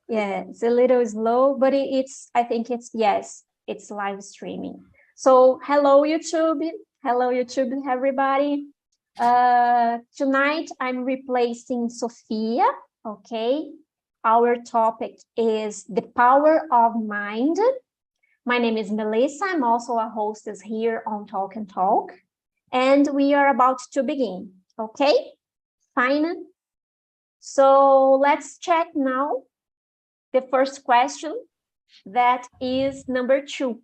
Yeah, it's a little slow, but I think yes, it's live streaming. So hello YouTube, everybody. Tonight I'm replacing Sophia, okay? Our topic is the power of mind. My name is Melissa. I'm also a hostess here on Talk and Talk, and we are about to begin, okay? Fine. So let's check now the first question, that is number 2.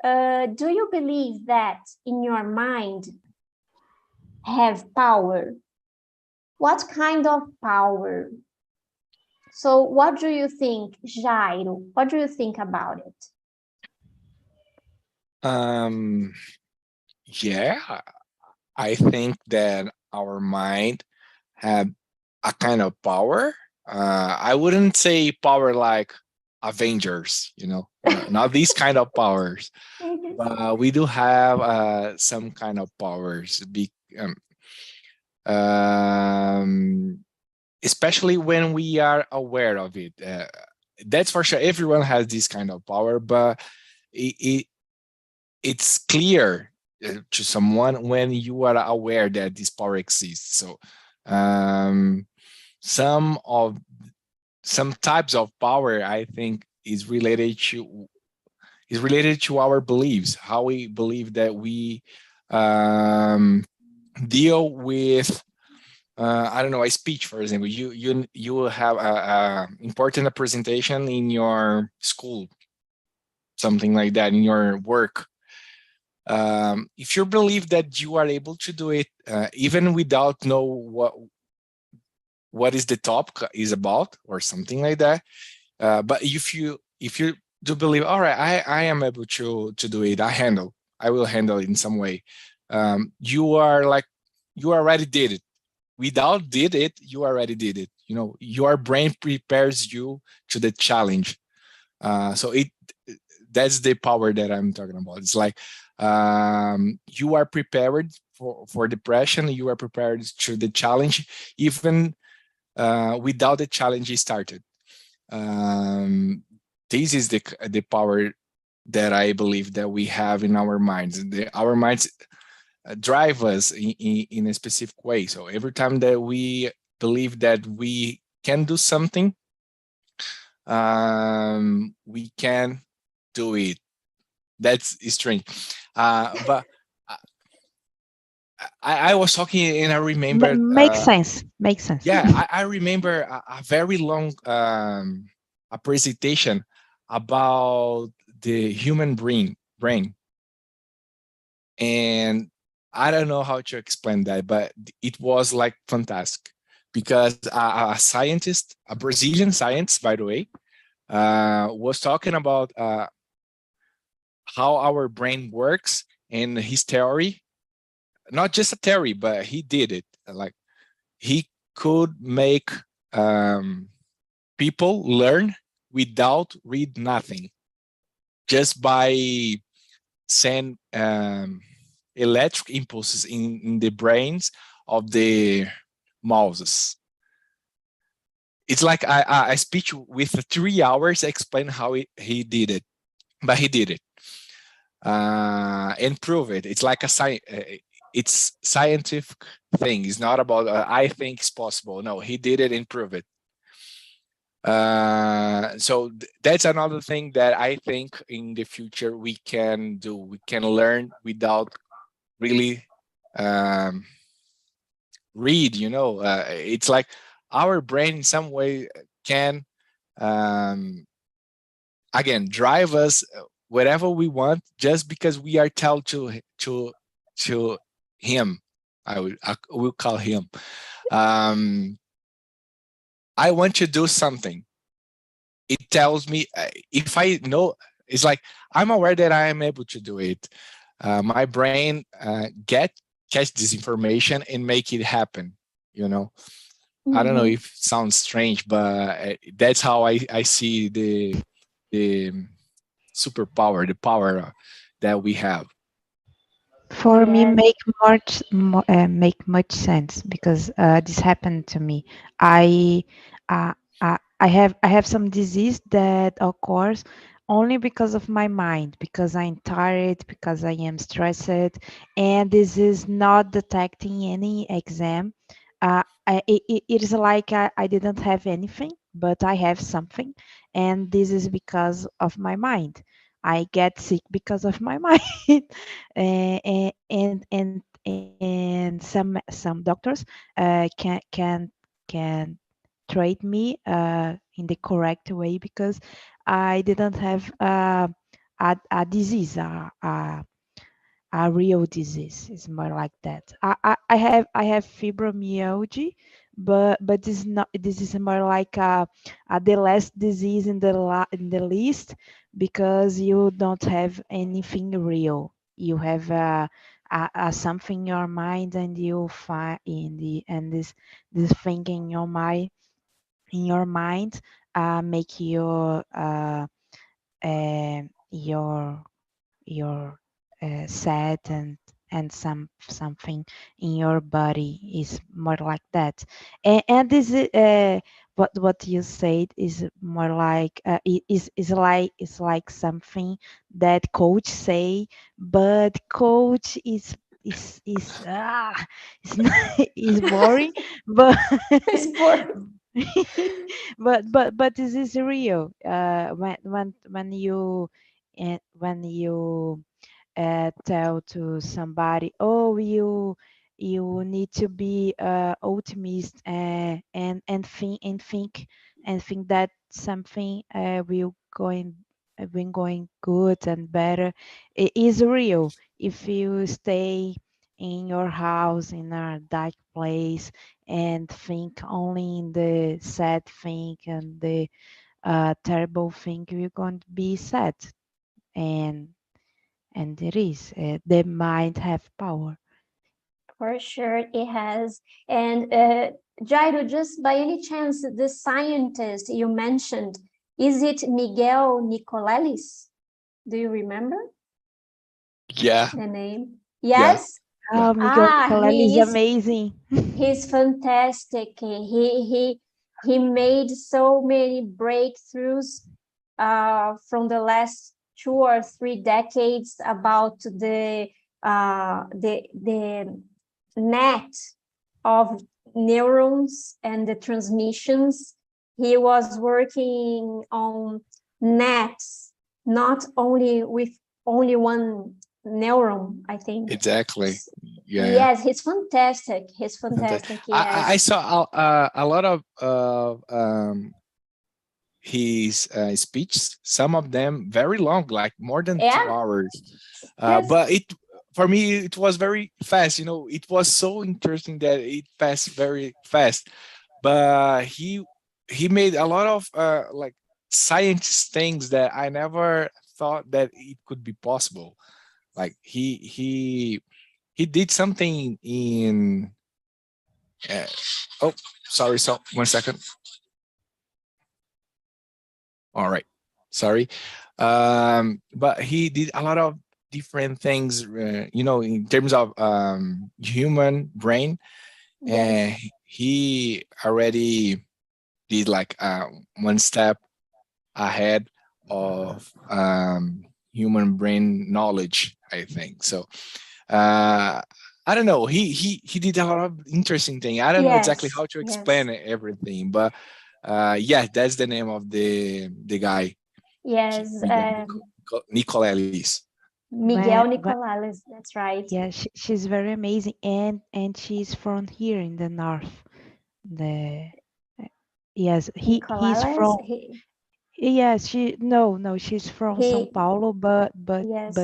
Do you believe that in your mind have power? What kind of power? So what do you think, Jairo? What do you think about it? Yeah, I think that our mind have a kind of power. I wouldn't say power like Avengers, not these kind of powers. We do have some kind of powers, especially when we are aware of it. That's for sure. Everyone has this kind of power, but it's clear to someone when you are aware that this power exists. So some types of power, I think, is related to our beliefs, how we believe that we deal with I don't know, a speech, for example. You will have a important presentation in your school, something like that, in your work. If you believe that you are able to do it, even without know what is the topic is about or something like that, but if you do believe, all right, I am able to do it, I will handle it in some way, you already did it. Without did it, you already did it. Your brain prepares you to the challenge. So that's the power that I'm talking about. It's like you are prepared for depression. You are prepared to the challenge, even without the challenge started. This is the power that I believe that we have in our minds. Our minds drive us in a specific way. So every time that we believe that we can do something, we can do it. That's strange. But I was talking and I remember. Makes sense. Yeah, I remember a very long a presentation about the human brain. And I don't know how to explain that, but it was like fantastic because a scientist, a Brazilian scientist, by the way, was talking about how our brain works and his theory. Not just a theory, but he did it. Like he could make people learn without read nothing, just by send electric impulses in the brains of the mouses. It's like a speech with 3 hours explain how he did it, but he did it and prove it. It's like it's scientific thing. It's not about I think it's possible. No, he did it and prove it. So that's another thing that I think in the future we can do. We can learn without really read. It's like our brain in some way can again drive us wherever we want, just because we are told to him. I will call him. I want to do something. It tells me, if I know, it's like I'm aware that I am able to do it. My brain catch this information and make it happen. I don't know if it sounds strange, but that's how I see the superpower, the power that we have. For me, make much sense, because this happened to me. I I have some disease that occurs only because of my mind, because I'm tired, because I am stressed, and this is not detecting any exam. It is like I didn't have anything, but I have something, and this is because of my mind. I get sick because of my mind. And some doctors can treat me in the correct way because I didn't have a disease, a real disease. It's more like that. I have fibromyalgia, but this is more like the last disease in the list, because you don't have anything real. You have something in your mind, and you find this thing in your mind make your sad, and something in your body is more like that. And this is what you said is more like is like something that coach say, but coach is not, is boring, but It's for but this is real. When you tell to somebody, oh, you need to be optimist, and think that something will going good and better. It is real. If you stay in your house in a dark place and think only in the sad thing and the terrible thing, you're going to be sad. And and it is the mind have power. For sure, it has. And Jairo, just by any chance, the scientist you mentioned, is it Miguel Nicolelis? Do you remember Yeah, the name? yeah, Yes? yeah. Oh, Miguel Nicolele is He's amazing. he's fantastic. He made so many breakthroughs from the last 2 or 3 decades about the net of neurons and the transmissions. He was working on nets, not only with only one neuron, I think. Exactly. Yeah, yeah. Yes, he's fantastic. He's Fantastic. fantastic. I Yes. saw a lot of his speeches. Some of them very long, like more than Yeah. 2 hours. Yes. But it for me it was very fast. You know, it was so interesting that it passed very fast. But he made a lot of like science things that I never thought that it could be possible. Like he did something in uh, oh, sorry, so 1 second. All right, sorry. But he did a lot of different things, you know, in terms of human brain. Yes. And he already did like one step ahead of human brain knowledge, I think. So uh, I don't know. He did a lot of interesting thing. I don't know exactly Yes. how to Yes. explain everything, but yeah, that's the name of the guy, Yes. Miguel Nicolelis. Miguel Nicolales. That's right. Yeah, she's very amazing, and she's from here in the north. The Yes, he's Nicolales. from. Yes, no, she's from São He Paulo, but yes.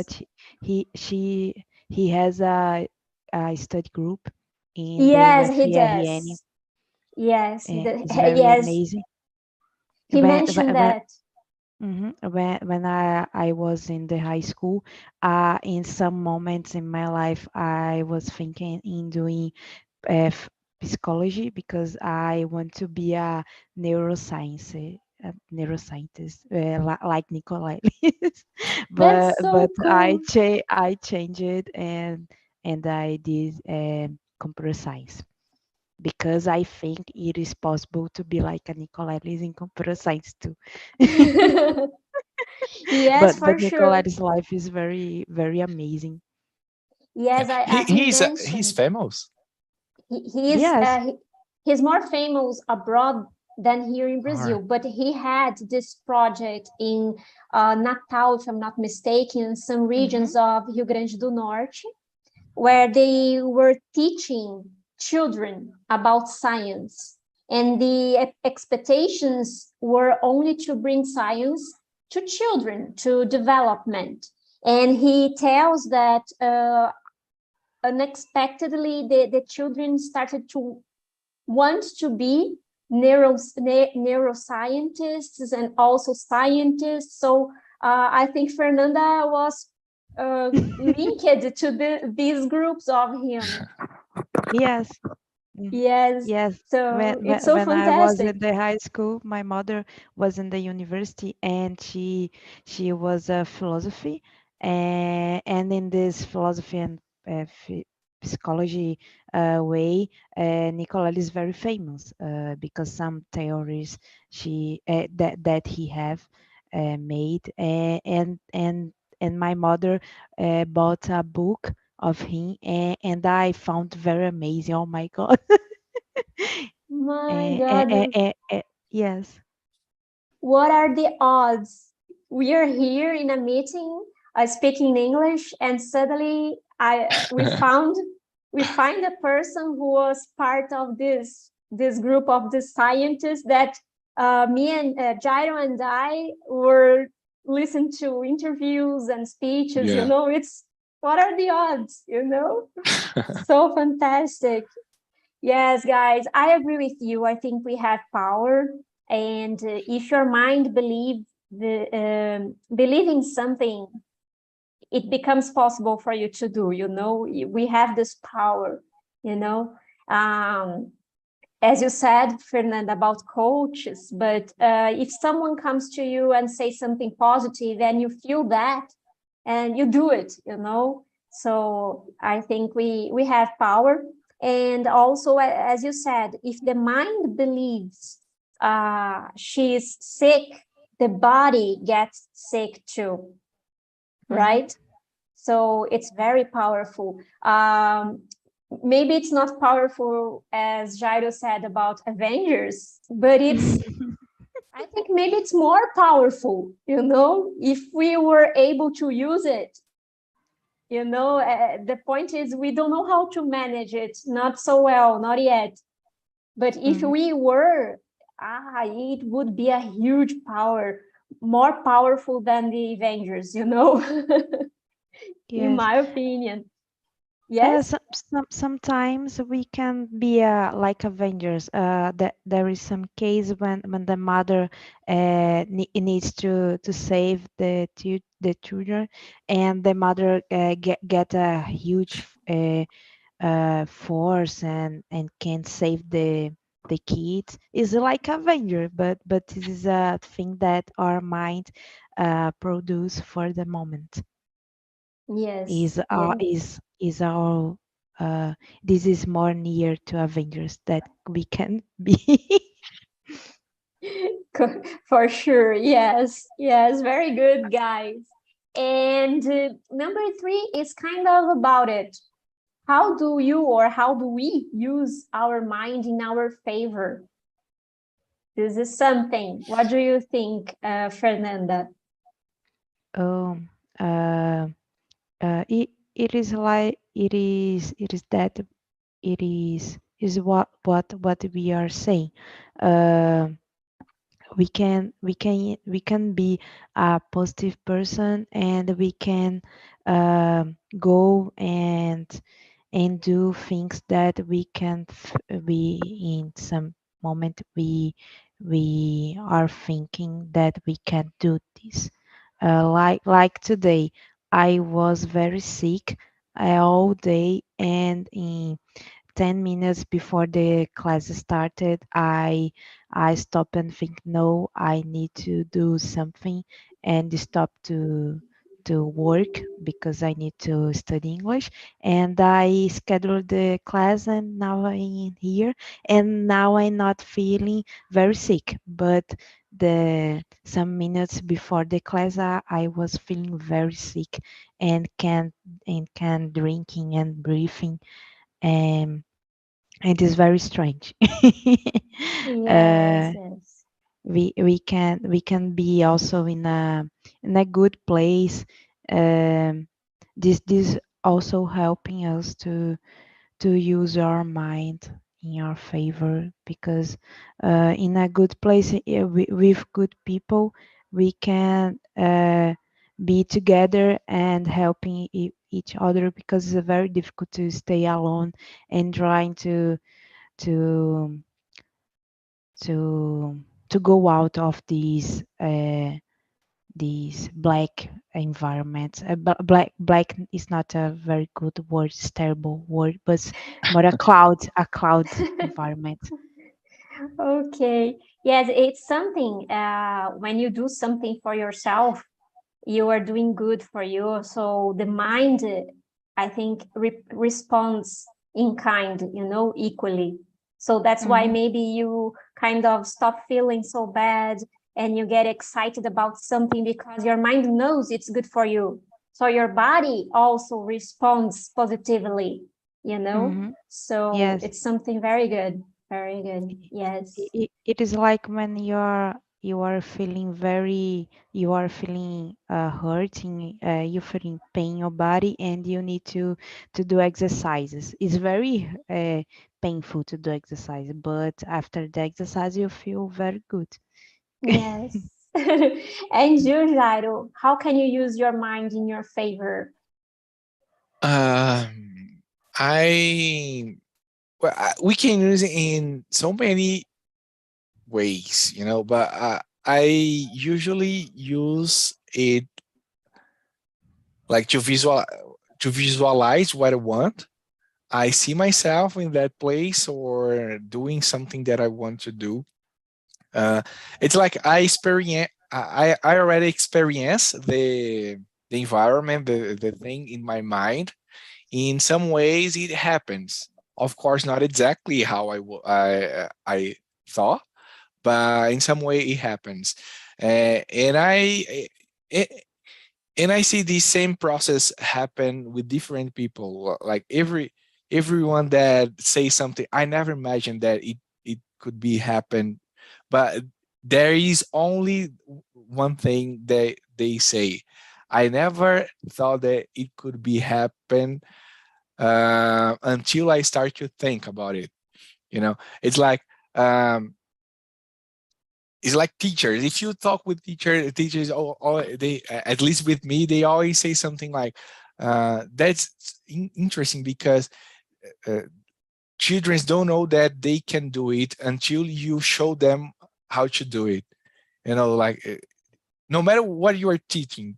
he has a study group in the Yes, he UFRN, does. Yes, he and does. it's very Yes, amazing. he When mentioned when when, that. when I was in the high school, in some moments in my life, I was thinking in doing psychology, because I want to be a neuroscientist, like Nikolai. but That's so but I cool. cha- I changed it, and I did computer science. because I think it is possible to be like a Nicolelis in computer science too. Yes, But for sure. Nicolelis' life is very, very amazing. Yes, Yeah. as he He's mentioned, famous. he is Yes. he's more famous abroad than here in All right. Brazil, but he had this project in Natal, if I'm not mistaken, some regions of Rio Grande do Norte, where they were teaching children about science. And the expectations were only to bring science to children, to development. And he tells that unexpectedly, the children started to want to be neuroscientists and also scientists. So I think Fernanda was linked to these groups of him. Yes. Yes, Yes. so When, it's when so when I was fantastic. in the high school, my mother was in the university, and she was a philosophy, and in this philosophy and psychology way, Nicolai is very famous because some theories that he have made, and my mother bought a book of him, and I found very amazing. Oh my God. My Eh, eh, eh, God, eh, yes. what are the odds? We are here in a meeting, speaking English, and suddenly we find a person who was part of this group of the scientists that me and Jairo and I were listening to interviews and speeches. Yeah. It's what are the odds? So fantastic. Yes, guys, I agree with you. I think we have power, and if your mind believing something, it becomes possible for you to do. We have this power. You know, um, as you said, Fernanda, about coaches. But if someone comes to you and say something positive, and you feel that, and you do it. So I think we have power. And also, as you said, if the mind believes she is sick, the body gets sick too, Mhm. right? So it's very powerful. Maybe it's not powerful as Jairo said about Avengers, but I think maybe it's more powerful, if we were able to use it. The point is we don't know how to manage it, not so well, not yet. But if Mhm. we were, it would be a huge power, more powerful than the Avengers, in Yes. my opinion. Yes? Sometimes we can be like Avengers. That there is some case when the mother needs to save the children, and the mother get a huge force and can save the kids. Is like Avenger, but this is a thing that our mind produce for the moment. Yes. Is our is our this is more near to Avengers that we can be. For sure. Yes. Yes. Very good, guys. And number three is kind of about it. How do you or how do we use our mind in our favor? This is something. What do you think, Fernanda? um uh, it is like it is that it is what we are saying. uh, we can be a positive person, and we can go and do things that we in some moment we are thinking that we can do this. Like today, I was very sick all day, and in 10 minutes before the class started, I stopped and think, no, I need to do something, and stop to work because I need to study English, and I scheduled the class, and now I'm here, and now I'm not feeling very sick, but the some minutes before the class, I was feeling very sick and can drinking and breathing, and it is very strange. Yes, uh, yes. we can be also in a good place. Um, this also helping us to use our mind in our favor, because in a good place, with good people, we can be together and helping each other, because it's very difficult to stay alone and trying to to to go out of these black environments. Black is not a very good word, it's terrible word, but more a cloud environment. Okay. Yes, it's something, when you do something for yourself, you are doing good for you. So the mind, I think, responds in kind, equally. So that's why Mhm. maybe you kind of stop feeling so bad and you get excited about something because your mind knows it's good for you. So your body also responds positively. Mhm. So Yes. it's something very good. Very good. Yes. It is like when you are feeling hurting, you feeling pain in your body, and you need to do exercises. It's very painful to do exercise, but after the exercise you feel very good. Yes. And you, Jairo, how can you use your mind in your favor? Um, I we can use it in so many ways, but I usually use it like to visualize what I want. I see myself in that place or doing something that I want to do. Uh, it's like I already experience the environment, the thing in my mind. In some ways, it happens. Of course, not exactly how I thought, but in some way it happens. And eh, and I see the same process happen with different people. Like everyone that says something, I never imagined that it could be happen, but there is only one thing that they say. I never thought that it could be happen until I start to think about it. It's like um, it's like teachers. If you talk with teachers, they at least with me, they always say something like, "That's interesting because uh, children don't know that they can do it until you show them how to do it." Like no matter what you are teaching,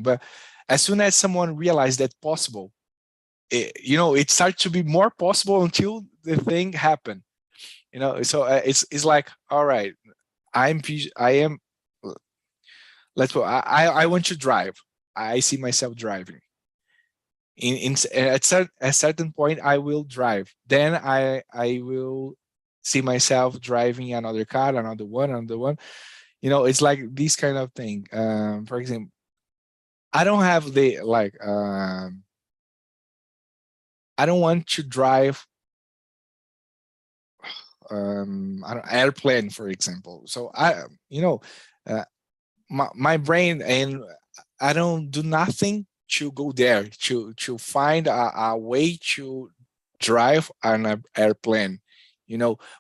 but as soon as someone realizes that possible, it starts to be more possible until the thing happen. So it's like, all right, I am. Let's go. I want to drive. I see myself driving. At certain point, I will drive. Then I will see myself driving another car, another one, another one. It's like this kind of thing. For example, I don't have the like. I don't want to drive airplane, for example. So uh, my brain, and I don't do nothing to go there to find a way to drive an airplane.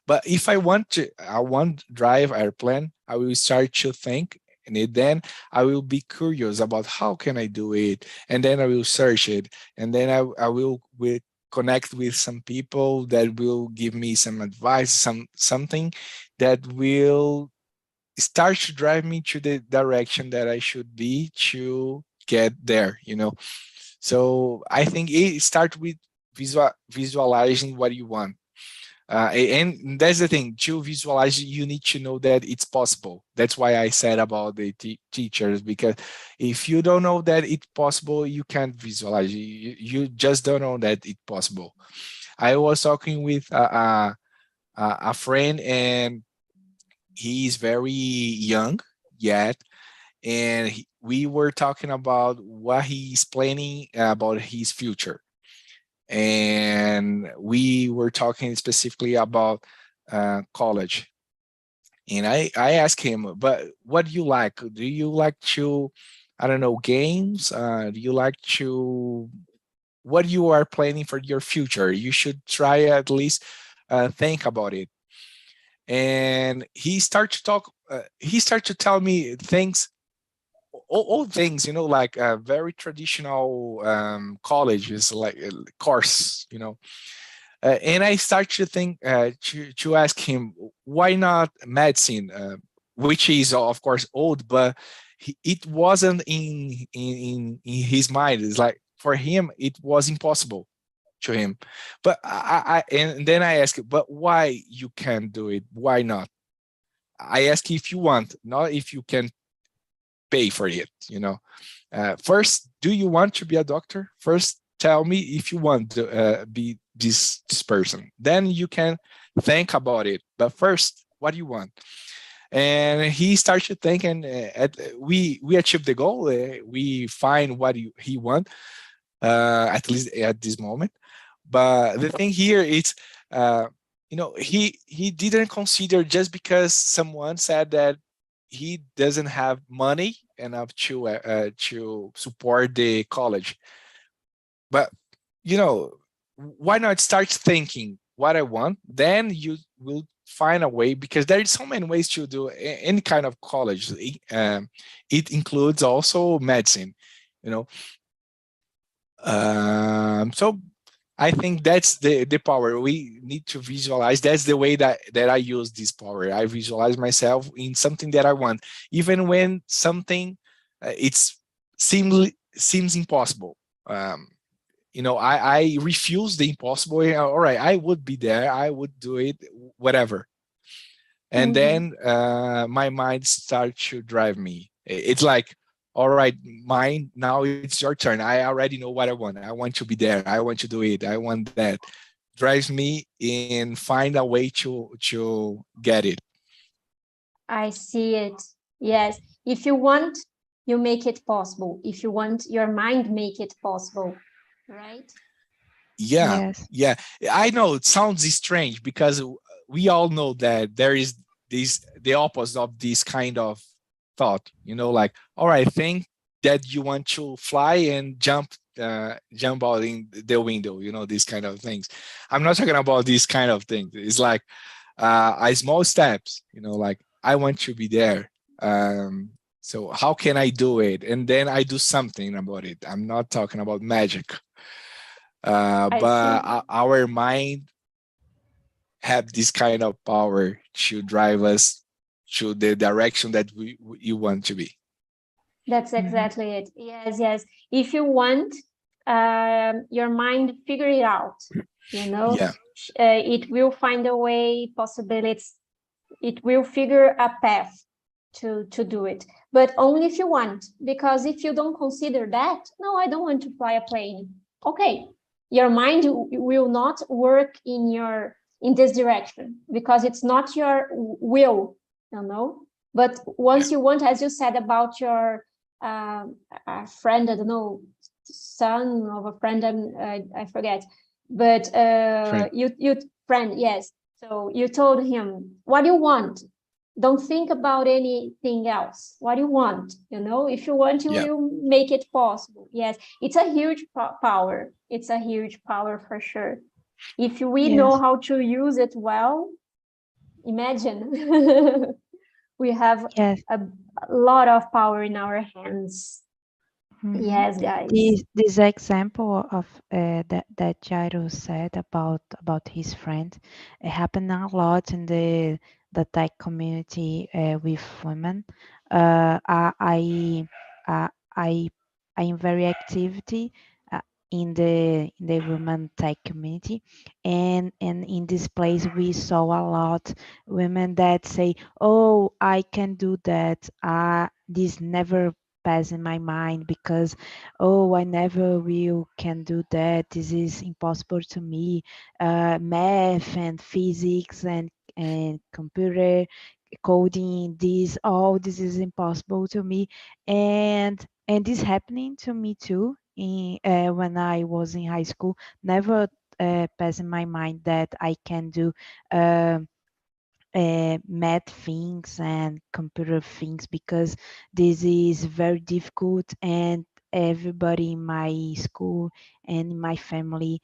But if I want drive airplane, I will start to think, and then I will be curious about how can I do it, and then I will search it, and then I will connect with some people that will give me some advice, something that will start to drive me to the direction that I should be to get there. So I think it starts with visualizing what you want. And that's the thing, to visualize, you need to know that it's possible. That's why I said about the teachers, because if you don't know that it's possible, you can't visualize. You just don't know that it's possible. I was talking with a friend, and he is very young yet, and we were talking about what he's planning about his future. And we were talking specifically about college. And I asked him, but what do you like? Do you like to, I don't know, games? Do you like to, what you are planning for your future? You should try at least think about it. And he started to talk, he started to tell me things, all things, like very traditional colleges, like course, and I start to think to ask him, why not medicine, which is of course old, but it wasn't in his mind. It's like for him it was impossible to him. But and then I ask, but why you can't do it? Why not? I ask if you want, not if you can pay for it. First, do you want to be a doctor? First, tell me if you want to be this person. Then you can think about it. But first, what do you want? And he starts to think, and we achieve the goal. We find what he want, at least at this moment. But the thing here is, he didn't consider just because someone said that he doesn't have money enough to support the college. But why not start thinking what I want? Then you will find a way, because there is so many ways to do any kind of college. It includes also medicine, so I think that's the power we need to visualize. That's the way that I use this power. I visualize myself in something that I want, even when something seems impossible. I refuse the impossible. All right, I would be there. I would do it, whatever. And then my mind starts to drive me. It's like, all right, mind, now it's your turn. I already know what I want. I want to be there. I want to do it. I want that. Drives me and find a way to get it. I see it. Yes. If you want, you make it possible. If you want, your mind make it possible, right? Yeah. Yes. Yeah. I know it sounds strange, because we all know that there is the opposite of this kind of thought, like, all right, think that you want to fly and jump out in the window, these kind of things. I'm not talking about these kind of things. It's like small steps, like, I want to be there. So how can I do it? And then I do something about it. I'm not talking about magic. But our mind have this kind of power to drive us to the direction that you want to be. That's exactly it. Yes. If you want, your mind figure it out, Yeah. It will find a way, possibilities. It will figure a path to do it, but only if you want, because if you don't consider that, no, I don't want to fly a plane. Okay, your mind will not work in this direction, because it's not your will, but once you want, as you said about your a friend, I don't know, son of a friend, I forget, but you friend, yes. So you told him, what do you want? Don't think about anything else. What do you want? If you want, you will make it possible. Yes, it's a huge power. It's a huge power for sure. If we know how to use it well, imagine. We have a lot of power in our hands. Yes, guys. This example of that Jairo said about his friend, it happened a lot in the tech community with women. I am very in the women tech community, and in this place we saw a lot women that say, oh, I can do that, this never pass in my mind because, oh, I never will can do that, this is impossible to me, math and physics and computer coding, this, all this is impossible to me. And this happening to me too in when I was in high school. Never passed in my mind that I can do uh, math things and computer things because this is very difficult, and everybody in my school and in my family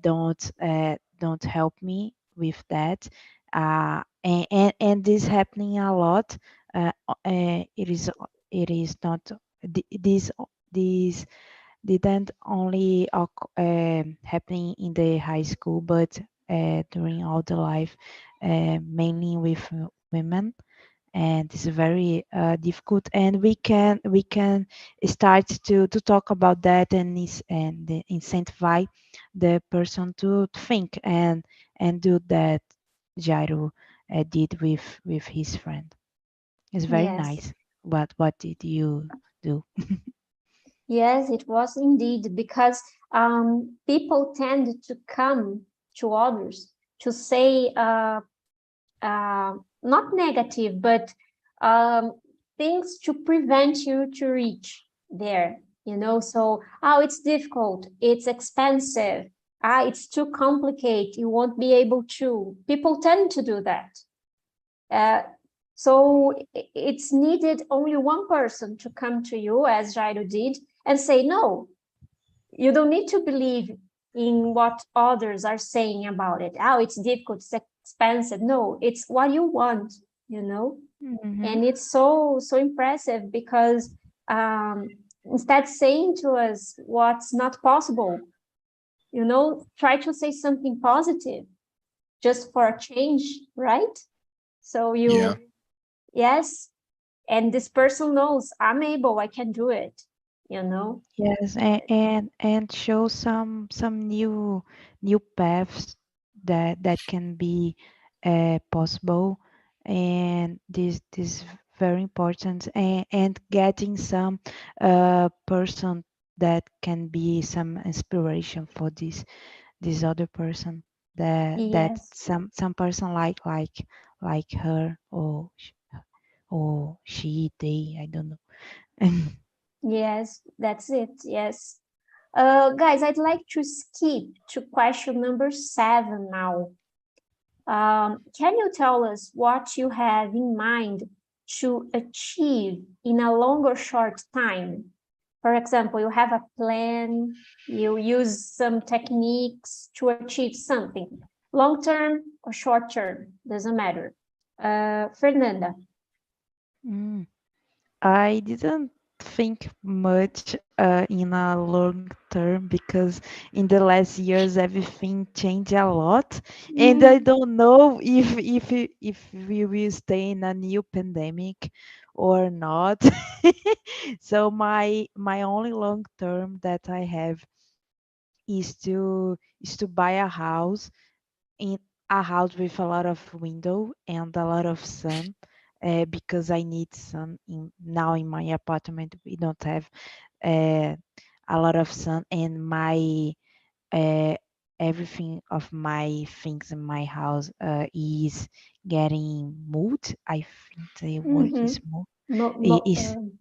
don't help me with that. And this happening a lot. It is not this didn't only happening in the high school, but during all the life, mainly with women, and it's very difficult. And we can start to talk about that, and incentivize the person to think and do that. Jairo did with his friend. It's very Yes. nice. What did you do? Yes, it was indeed because people tend to come to others to say not negative, but um, things to prevent you to reach there. So it's difficult, it's expensive, it's too complicated, you won't be able to. People tend to do that. Uh, so it's needed only one person to come to you, as Jairo did, and say, no, you don't need to believe in what others are saying about it. It's difficult, it's expensive. No, it's what you want, you know? Mhm. And it's so impressive because instead saying to us what's not possible, try to say something positive just for a change, right? So Yeah. yes, and this person knows I'm able, I can do it, you know? Yes, and show some new paths that can be possible, and this very important, and getting some person that can be some inspiration for this other person, that Yes. some person like her, or she, they, I don't know. Yes, that's it. Yes. Guys, I'd like to skip to question number 7 now. Can you tell us what you have in mind to achieve in a long or short time? For example, you have a plan, you use some techniques to achieve something, long term or short term, doesn't matter. Fernanda. Mm. I didn't think much in a long term because in the last years everything changed a lot, and I Mm, don't know if we will stay in a new pandemic or not. So my only long term that I have is to buy a house, in a house with a lot of window and a lot of sun, because I need sun. Now in my apartment we don't have uh, a lot of sun, and my uh, everything of my things in my house is getting mold. I think the word mm-hmm. is mold. Mo- mo- Is um,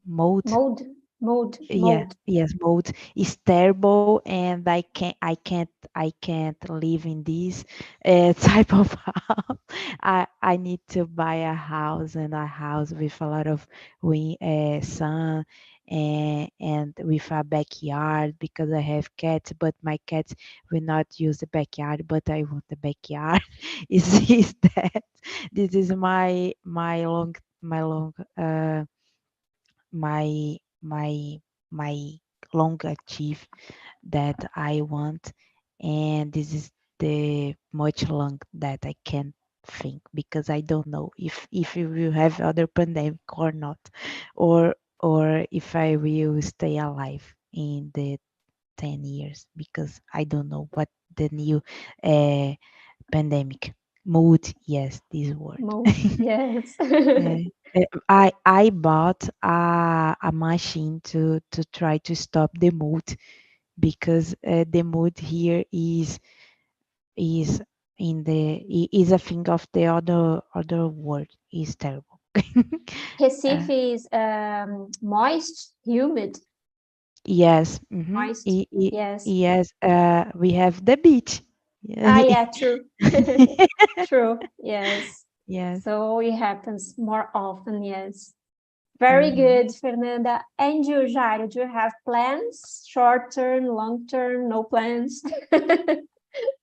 mold. Mold, mold, Yeah, mold. yes, both is terrible, and I can't live in this type of house. I need to buy a house, and a house with a lot of sun, and with a backyard, because I have cats, but my cats will not use the backyard, but I want the backyard. Is that this is my long my my long achieve that I want, and this is the much long that I can think, because I don't know if we will have other pandemic or not, or if I will stay alive in the 10 years because I don't know what the new pandemic mood. Yes, this word. Mood, yes. I bought a machine to try to stop the mood because the mood here is is a thing of the other word is terrible. Recife is moist, humid, Yes. moist. Yes. Yes. We have the beach. Yeah. Yeah, true. True. Yes. Yes. So it happens more often, yes. Very Mhm. good, Fernanda. And you, Jairo, do you have plans? Short term, long term, no plans?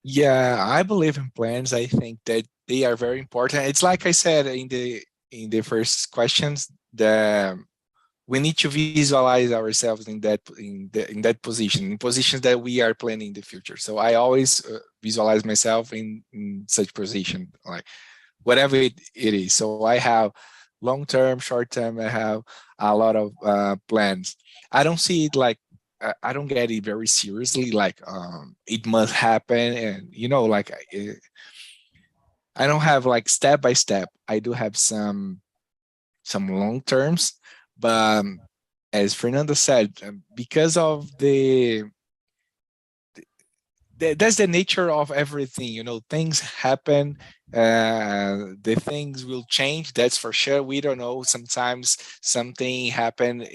Yeah, I believe in plans. I think that they are very important. It's like I said in the first questions, the we need to visualize ourselves in that position, in positions that we are planning the future. So I always visualize myself in such position, like whatever it is. So I have long term, short term. I have a lot of plans. I don't see it like I don't get it very seriously. Like it must happen, and like I don't have like step by step. I do have some long terms, but as Fernanda said, because of that's the nature of everything. Things happen. The things will change, that's for sure. We don't know, sometimes something happened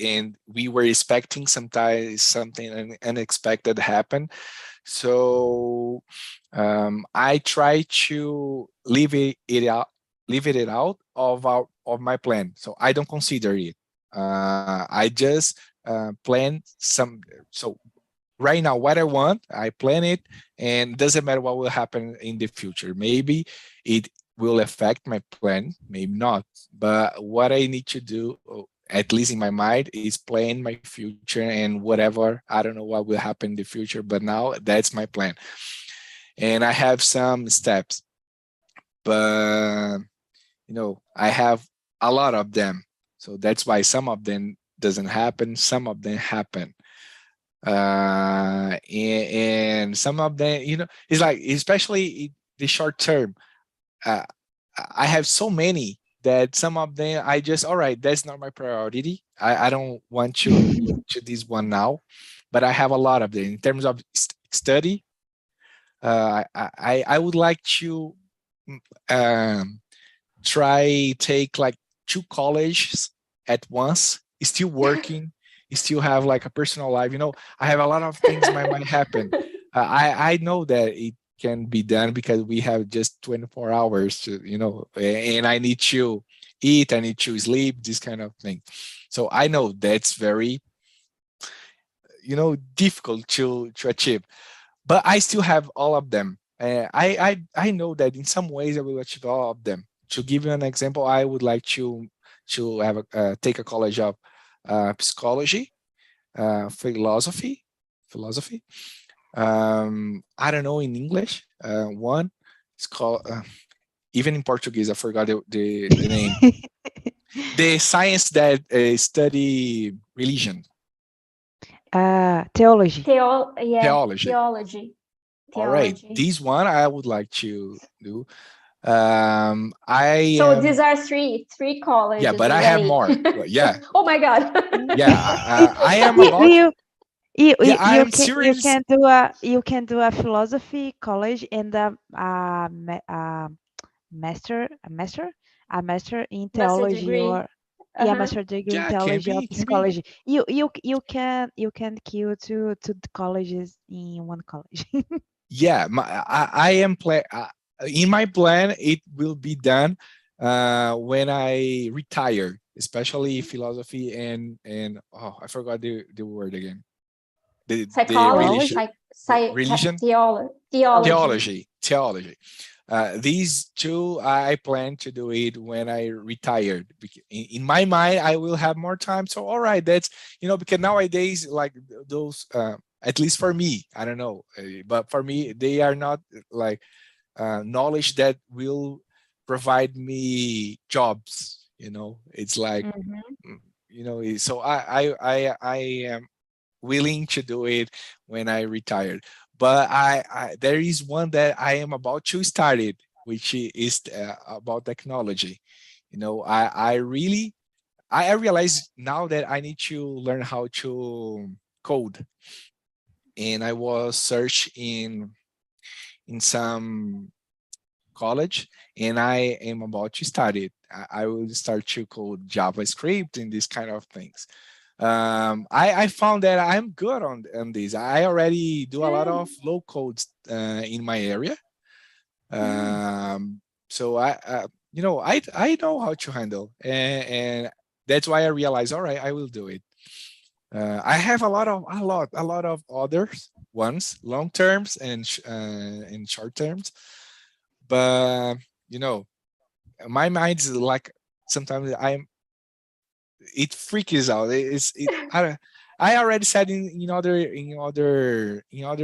and we were expecting, sometimes something unexpected happened. So I try to leave it out of my plan, so I don't consider it. I just plan some. So right now, what I want, I plan it, and doesn't matter what will happen in the future. Maybe it will affect my plan, maybe not. But what I need to do, at least in my mind, is plan my future and whatever. I don't know what will happen in the future, but now that's my plan. And I have some steps, but I have a lot of them. So that's why some of them doesn't happen, some of them happen. And some of them, it's like, especially the short term, uh, I have so many that some of them I just, all right, that's not my priority. I don't want to this one now, but I have a lot of them in terms of study. I would like to mm, um, try take like two colleges at once, still working, still have like a personal life. I have a lot of things might happen. I know that it can be done because we have just 24 hours to, and I need to eat, I need to sleep, this kind of thing. So I know that's very, difficult to achieve, but I still have all of them. I know that in some ways I will achieve all of them. To give you an example, I would like to have take a college of psychology, philosophy. I don't know in English. One, it's called even in Portuguese. I forgot the name. The science that study religion, Theology. Yeah, theology. theology. All right, Theology. this one I would like to do. I So these am. are three Yeah, colleges but I have already. more. Well, yeah, Oh my God. yeah. I am you, about. you, Yeah, I you am can serious. you can do a philosophy college and a master in Master theology degree. or Uh-huh. master degree in Yeah, can theology or be, can be. psychology. You can kill two colleges in one college. Yeah, I am in my plan. It will be done when I retire, especially philosophy and oh, I forgot the word again. The Psychology, religion, Theology. religion, theology. theology. These two, I plan to do it when I retired. In my mind, I will have more time. So, all right, that's, because nowadays, like those, at least for me, I don't know, but for me, they are not like knowledge that will provide me jobs. It's like, Mhm. so I am willing to do it when I retired. But there is one that I am about to start it, which is about technology. You know, I realize now that I need to learn how to code, and I was searching in some college, and I am about to start it. I will start to code JavaScript and these kind of things. I found that I'm good on this. I already do a lot of low codes in my area. So you know, I know how to handle, and that's why I realized, all right, I will do it. I have a lot of others ones, long terms and short terms, but you know, my mind's like sometimes it freaks out. I already said in other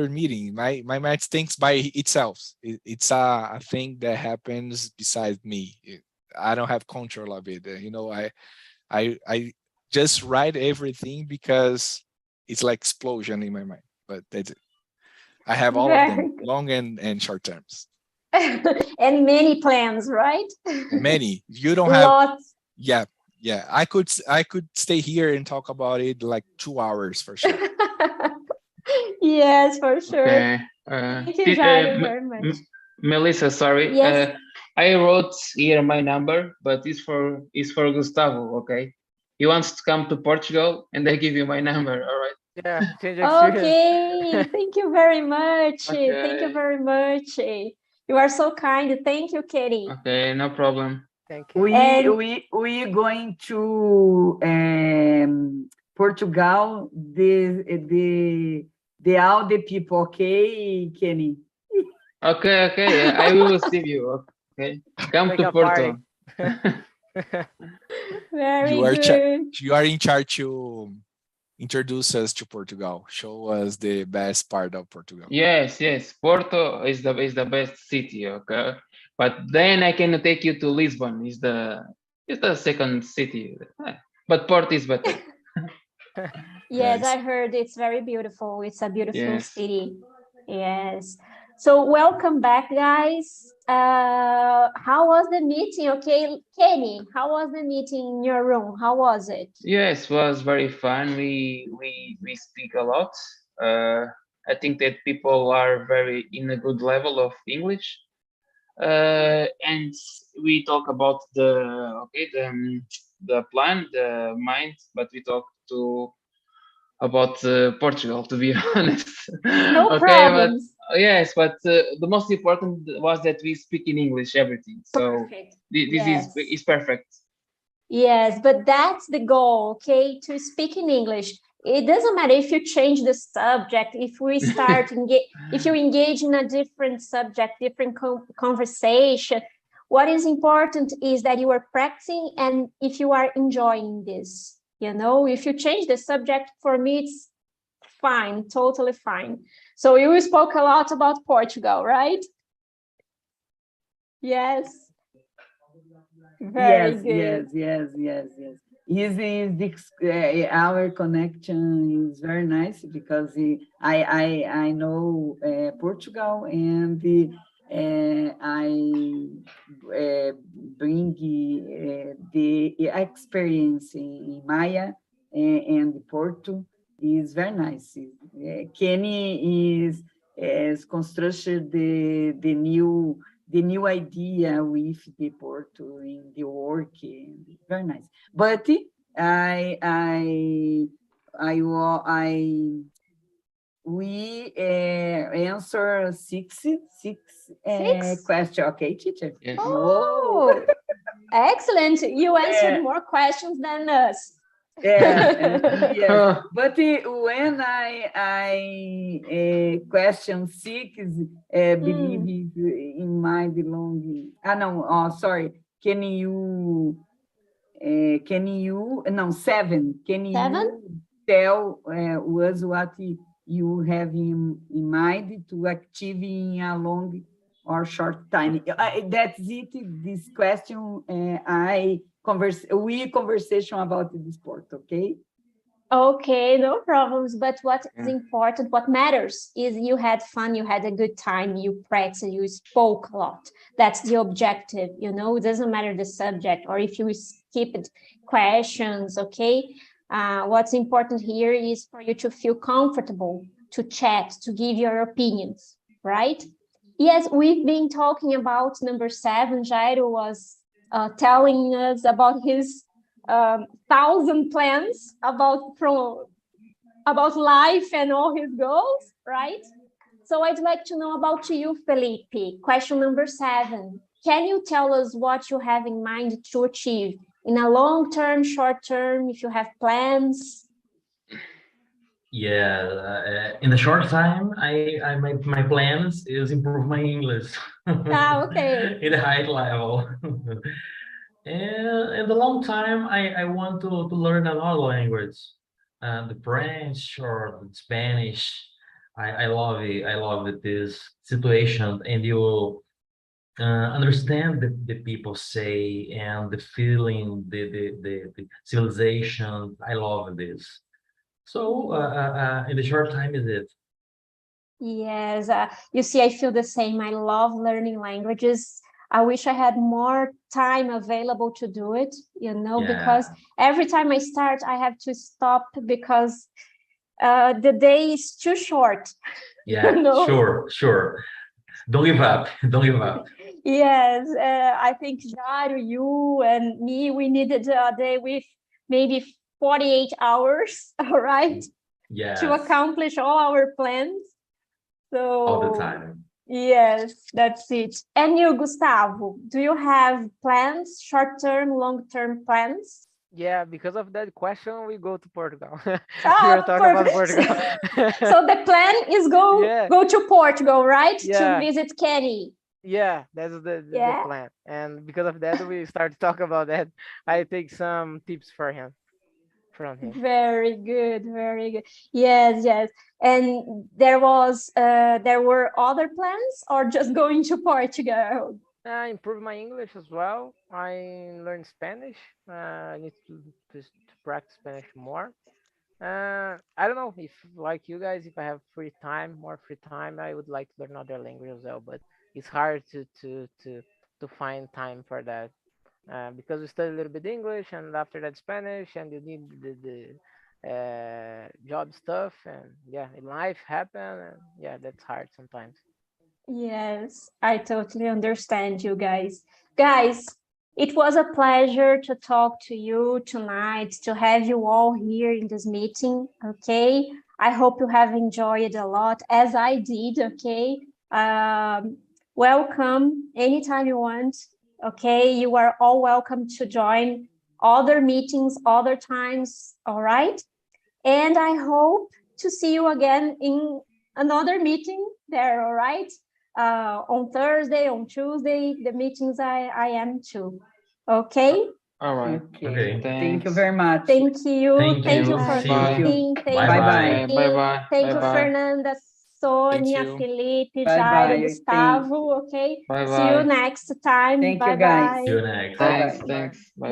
meeting, my mind thinks by itself. It's a thing that happens beside me. I don't have control of it. You know, I just write everything because it's like explosion in my mind. But that's it. I have all of them, long and short terms. And many plans, right? Many. You don't have. Lots. Yeah, yeah. I could stay here and talk about it like 2 hours for sure. Yes, for sure. Okay. Thank you, Jairo, very much. Melissa, sorry. Yes. I wrote here my number, but it's for Gustavo. Okay. He wants to come to Portugal, and I give you my number. All right. Yeah, change experience. Okay, thank you very much. Thank you Okay. very much. You are so kind. Thank you, Katie. Okay, no problem. Thank you. We going to Portugal. The all the people, okay, Kenny? Okay. I will receive you. Okay. Come Make to a Porto. Very You are good. you are in charge to introduce us to Portugal. Show us the best part of Portugal. Yes. Porto is the best city. Okay. But then I can take you to Lisbon. Is the second city. But Porto is better. Yes, Nice. I heard it's very beautiful. It's a beautiful Yes. city. Yes. So welcome back, guys. How was the meeting? Okay, Kenny, how was the meeting in your room? How was it? Yes, was very fun. We speak a lot. I think that people are very in a good level of English. And we talk about the plan, the mind, but we talk about Portugal, to be honest. No Okay, problems. but yes, but the most important was that we speak in English everything. So Perfect. this Yes. is perfect. Yes, but that's the goal, okay? To speak in English. It doesn't matter if you change the subject, if we start if you engage in a different subject, different conversation. What is important is that you are practicing and if you are enjoying this. You know, if you change the subject, for me, it's fine, totally fine. So you spoke a lot about Portugal, right? Yes. Very good. Yes. Our connection is very nice because I know Portugal and I bring the experience in Maya and Porto is very nice. Kenny is constructed the new idea with the Porto in the work, very nice. But we answer six question. Okay, teacher. Yes. Oh, excellent. You answered more questions than us. Yes. But when I question six, believe in my belonging. Sorry. Can you no 7? Can you 7? tell us what you have in mind to achieve in a long or short time? That's it. This question we conversation about the sport, okay? Okay, no problems. But what is important, what matters is you had fun, you had a good time, you practiced, you spoke a lot. That's the objective, you know, it doesn't matter the subject or if you skipped questions, okay? What's important here is for you to feel comfortable to chat, to give your opinions, right? Yes, we've been talking about number 7. Jairo was telling us about his 1,000 plans about life and all his goals, right? So I'd like to know about you, Felipe. Question number 7. Can you tell us what you have in mind to achieve in a long term, short term, if you have plans? Yeah, in the short time, my plans is improve my English Okay. in a high level. And in the long time, I want to learn another language, the French or the Spanish. I love it. I love it, this situation, and you understand the people say and the feeling, the civilization. I love this. So in the short time is it. Yes, you see, I feel the same. I love learning languages. I wish I had more time available to do it, you know, because every time I start, I have to stop because the day is too short. Yeah, you know? sure. Don't give up. Don't give up. Yes, I think Jairo, you and me, we needed a day with maybe 48 hours, all right, Yes. to accomplish all our plans. So All the time. yes, that's it. And you, Gustavo, do you have plans, short-term, long-term plans? Yeah, because of that question, we go to Portugal. Ah, We are talking about perfect. Portugal. So the plan is Yeah. go to Portugal, right? To Yeah. visit Kenny. Yeah, that's the Yeah. plan. And because of that, we start to talk about that. I take some tips from him. Very good, very good. Yes, yes. And there were other plans or just going to Portugal? I improve my English as well. I learn Spanish. I need to practice Spanish more. I don't know if, like you guys, if I have more free time, I would like to learn other language as well. But it's hard to find time for that because we study a little bit English and after that Spanish, and you need the job stuff, and yeah, life happen, and yeah, that's hard sometimes. Yes, I totally understand you guys. Guys, it was a pleasure to talk to you tonight, to have you all here in this meeting, okay? I hope you have enjoyed a lot, as I did, okay? Welcome anytime you want, okay? You are all welcome to join other meetings, other times, all right? And I hope to see you again in another meeting there, all right? On Thursday, on Tuesday, the meetings I am too. Okay? All right. Okay. Thank you Thanks. very much. Thank you. Thank Thank you. you for See you. listening. Thank Bye you, bye. Bye-bye. Bye-bye. Thank you, Bye-bye. Fernanda, Sonia, you. Felipe, Bye-bye. Jairo, Thank Gustavo. Okay. See you Bye-bye. next time. Thank you, Bye guys. bye. See you next. Bye-bye. Thanks. Bye.